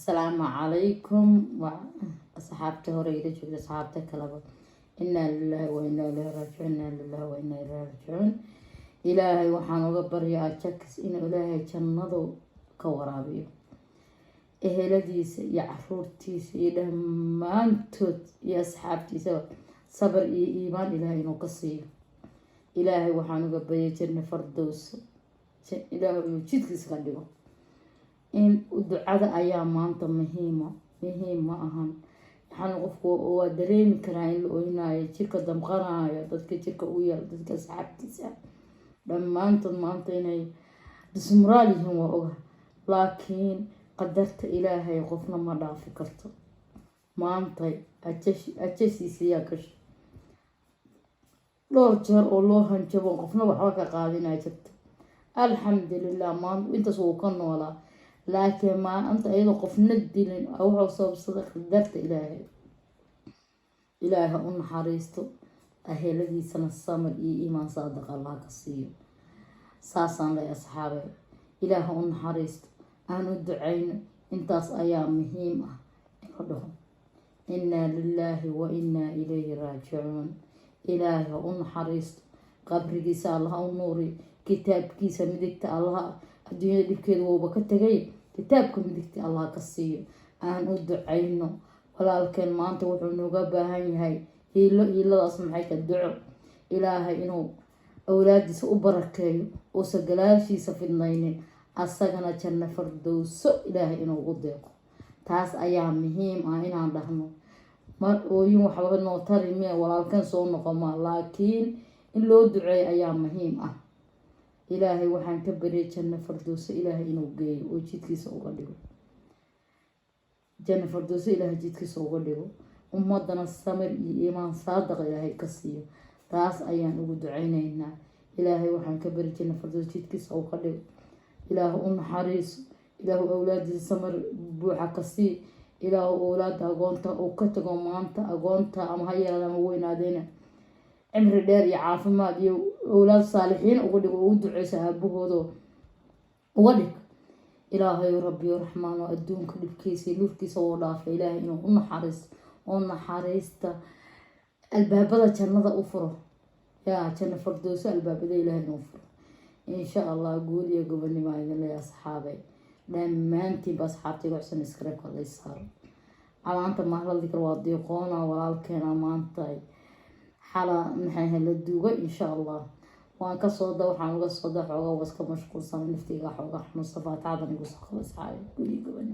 السلام عليكم وأصحابتي هوريدا جوجة أصحابتي كلابا إنا لله وإنا إليه راجعون إنا لله وإنا إليه راجعون إلهي وحان وقبر يا جكس إن إلهي جنضو كورابيو إهلاديس يا عرورتيس إلى ما أنتود يا أصحابتي سوا صبر إيمان إلهي نقصيه إلهي وحان وقبر يا جنة فردوس إلهي وجدك سغليه إن الدعاء أيام مانتا مهم أهم waxaan qofku waa dareemi karaa in la oynayo jirka damqanayo dadka jirka u yar dadka asxaabtiisa dhammaantood maanta inay dismuraal yihiin waa oga laakiin qadarta ilaahay qofna ma dhaafi karto maanta ajashiisa yaa gashay dhowr jeer oo loo hanjabo qofna waxba ka qaadinaya jirta alxamdulilah maanta intaas wuu ka noolaa laakiin maanta iyadoo qofna dilin wuxuu sababsaday qadarta ilaahay u naxariisto aheeladiisana samir iyo iimaan saadiq allah ka siiyo saasaan lay asxaabe ilaahay u naxariisto aan u ducayno intaas ayaa muhiim ah ina dhaho innaa lilaahi wa innaa ilayhi raajicuun ilaahay u naxariisto qabrigiisa allah u nuuri kitaabkiisa midigta allah adduunyada dhibkeeda wouba ka tegay kitaabka midigta allah ka siiyo aan u ducayno walaalkeen maanta wuxuu nooga baahan yahay hiiladaas maxay ka duco ilaahay inuu awlaadiisa u barakeeyo uusa galaashiisa fidnaynin asagana janno fardowso ilaahay inuu u deeqo taas ayaa muhiim ah inaan dhahno mar ooyin waxba noo tari mee walaalkeen soo noqoma laakiin in loo duceeyo ayaa muhiim ah ilaahay waxaan ka baryay janno fardowso ilaahay inuu geeyo oo jidkiisa uga dhigo janno fardowso ilaahay jidkiisa uga dhigo ummadana samir iyo iimaan saadiq ilaahay ka siiyo taas ayaan ugu ducaynaynaa ilaahay waxaan ka baryay janno fardowso jidkiisa uga dhigo ilaahu u naxariiso ilaahu awlaadiisa samir buuxa ka sii ilaahu awlaada agoonta uu ka tago maanta agoonta ama ha yaraada ama weynaadeyna cimri dheer iyo caafimaad iyo awlaad saalixiin uga dhigo ugu duceysa aabahooda uga dhig ilaahay rabbiyo raxmaan oo adduunka dhibkiisa iyo nurkiisa wuu dhaafay ilaahay inuu u naxariisto oo naxariista albaabada jannada u furo yaa janno fardowso albaabada ilaahay inuu furo insha allah guul iyo gobonimo idin leeyahay asxaabay dhammaantiinba asxaabtayga xuseen iskareebka lay saaro amaanta mahladii kale waa diiqoona walaalkeena maanta xala maxay la duugay insha allah waan ka soo waxaan uga soo xoogaa waska mashquulsan naftiga xoogaa xanuun safaatadan igu soo qabay asxaabay guul iyo gobonimo